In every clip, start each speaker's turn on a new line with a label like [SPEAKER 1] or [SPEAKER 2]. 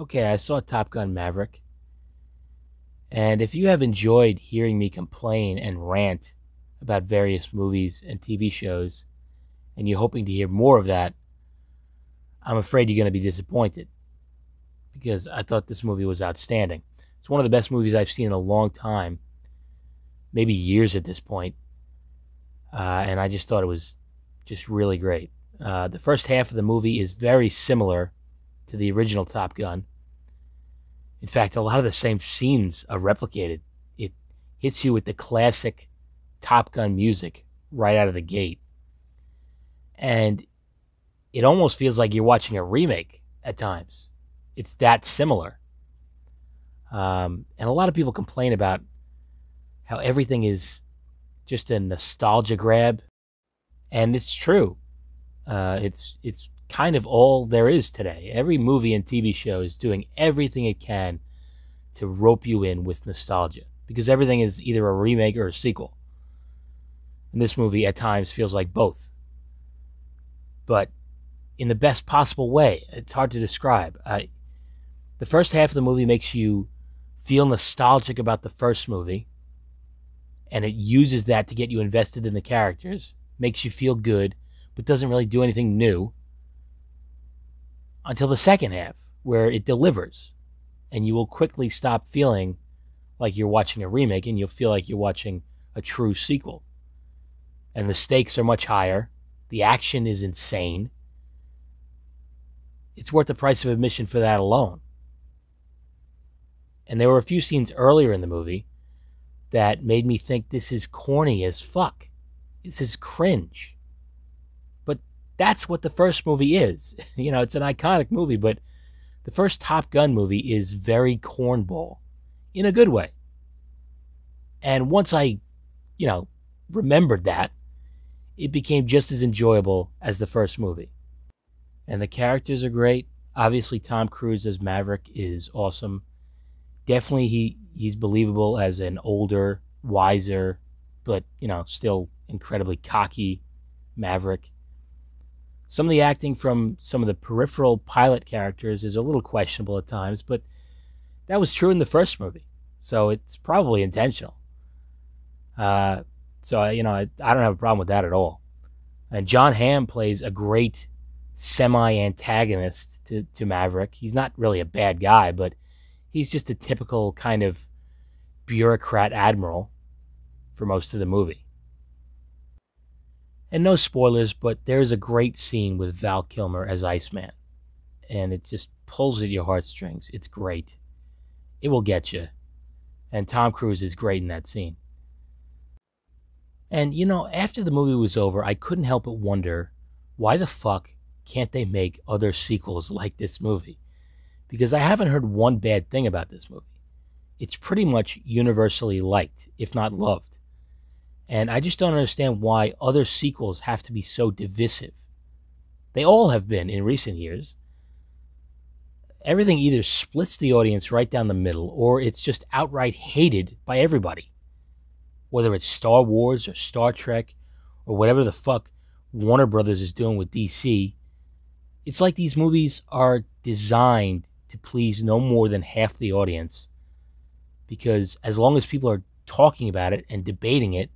[SPEAKER 1] Okay, I saw Top Gun Maverick, and if you have enjoyed hearing me complain and rant about various movies and TV shows, and you're hoping to hear more of that, I'm afraid you're going to be disappointed because I thought this movie was outstanding. It's one of the best movies I've seen in a long time, maybe years at this point, and I just thought it was just really great. The first half of the movie is very similar to the original Top Gun. In fact, a lot of the same scenes are replicated. It hits you with the classic Top Gun music right out of the gate. And it almost feels like you're watching a remake at times. It's that similar. And a lot of people complain about how everything is just a nostalgia grab. And it's true. It's kind of all there is today. Every movie and TV show is doing everything it can to rope you in with nostalgia because everything is either a remake or a sequel. And this movie at times feels like both. But in the best possible way. It's hard to describe. The first half of the movie makes you feel nostalgic about the first movie, and it uses that to get you invested in the characters, makes you feel good, but doesn't really do anything new until the second half, where it delivers, and you will quickly stop feeling like you're watching a remake, and you'll feel like you're watching a true sequel. And the stakes are much higher. The action is insane. It's worth the price of admission for that alone. And there were a few scenes earlier in the movie that made me think this is corny as fuck. This is cringe. But that's what the first movie is. You know, it's an iconic movie, but the first Top Gun movie is very cornball in a good way. And once I, remembered that, it became just as enjoyable as the first movie. And the characters are great. Obviously, Tom Cruise as Maverick is awesome. Definitely he's believable as an older, wiser, but, still incredibly cocky Maverick. Some of the acting from some of the peripheral pilot characters is a little questionable at times, but that was true in the first movie. So it's probably intentional. I don't have a problem with that at all. And John Hamm plays a great semi-antagonist to Maverick. He's not really a bad guy, but he's just a typical kind of bureaucrat admiral for most of the movie. And no spoilers, but there's a great scene with Val Kilmer as Iceman. And it just pulls at your heartstrings. It's great. It will get you. And Tom Cruise is great in that scene. And, after the movie was over, I couldn't help but wonder, why the fuck can't they make other sequels like this movie? Because I haven't heard one bad thing about this movie. It's pretty much universally liked, if not loved. And I just don't understand why other sequels have to be so divisive. They all have been in recent years. Everything either splits the audience right down the middle, or it's just outright hated by everybody. Whether it's Star Wars or Star Trek or whatever the fuck Warner Brothers is doing with DC, it's like these movies are designed to please no more than half the audience, because as long as people are talking about it and debating it,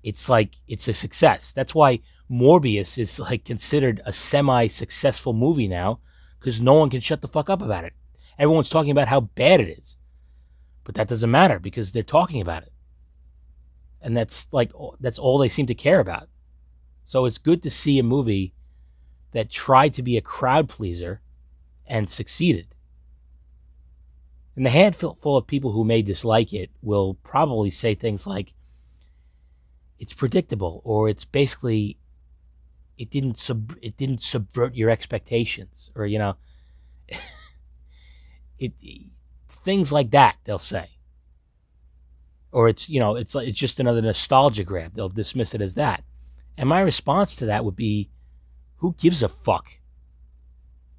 [SPEAKER 1] it's like it's a success. That's why Morbius is considered a semi-successful movie now, because no one can shut the fuck up about it. Everyone's talking about how bad it is. But that doesn't matter because they're talking about it. And that's all they seem to care about. So it's good to see a movie that tried to be a crowd pleaser and succeeded. And the handful of people who may dislike it will probably say things like, it's predictable, or it's basically, it didn't subvert your expectations, or things like that they'll say. Or it's just another nostalgia grab. They'll dismiss it as that. And my response to that would be, who gives a fuck?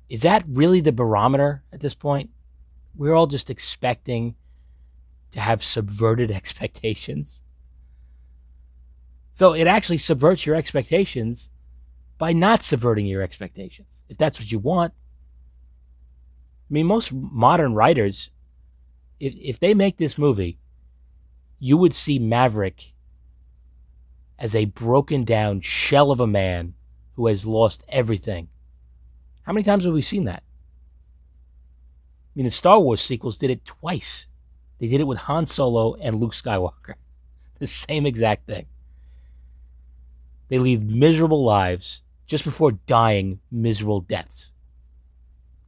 [SPEAKER 1] Is that really the barometer at this point? We're all just expecting to have subverted expectations. So it actually subverts your expectations by not subverting your expectations, if that's what you want. I mean, most modern writers, if they make this movie, you would see Maverick as a broken down shell of a man who has lost everything. How many times have we seen that? I mean, the Star Wars sequels did it twice. They did it with Han Solo and Luke Skywalker. The same exact thing. They lead miserable lives just before dying miserable deaths.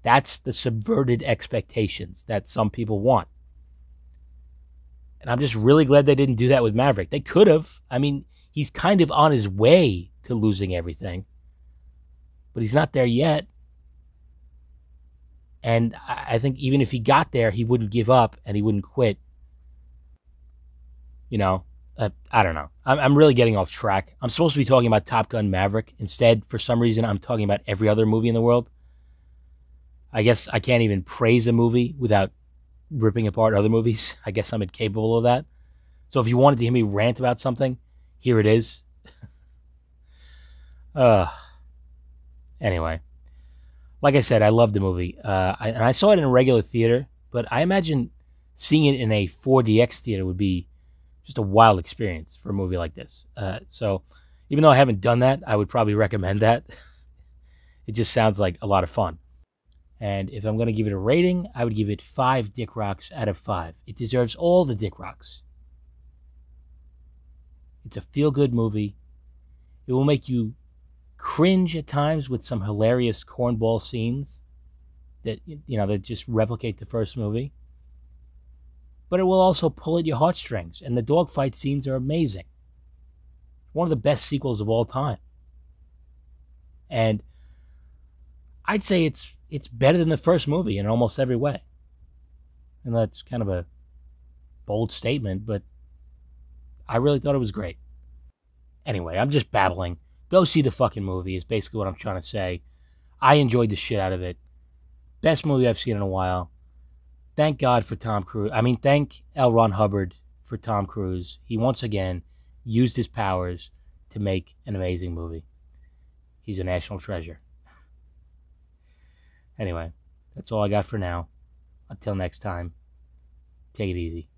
[SPEAKER 1] That's the subverted expectations that some people want. And I'm just really glad they didn't do that with Maverick. They could have. I mean, he's kind of on his way to losing everything, but he's not there yet. And I think even if he got there, he wouldn't give up and he wouldn't quit. You know, I don't know. I'm really getting off track. I'm supposed to be talking about Top Gun Maverick. Instead, for some reason, I'm talking about every other movie in the world. I guess I can't even praise a movie without ripping apart other movies. I guess I'm incapable of that. So if you wanted to hear me rant about something, here it is. Anyway, like I said, I love the movie. And I saw it in a regular theater, but I imagine seeing it in a 4DX theater would be just a wild experience for a movie like this. So even though I haven't done that, I would probably recommend that. It just sounds like a lot of fun. And if I'm going to give it a rating, I would give it 5 Dick Rocks out of 5. It deserves all the Dick Rocks. It's a feel-good movie. It will make you cringe at times with some hilarious cornball scenes that, that just replicate the first movie. But it will also pull at your heartstrings, and the dogfight scenes are amazing. One of the best sequels of all time. And I'd say it's better than the first movie in almost every way. And that's kind of a bold statement, but I really thought it was great. Anyway, I'm just babbling. Go see the fucking movie is basically what I'm trying to say. I enjoyed the shit out of it. Best movie I've seen in a while. Thank God for Tom Cruise. I mean, thank L. Ron Hubbard for Tom Cruise. He once again used his powers to make an amazing movie. He's a national treasure. Anyway, that's all I got for now. Until next time, take it easy.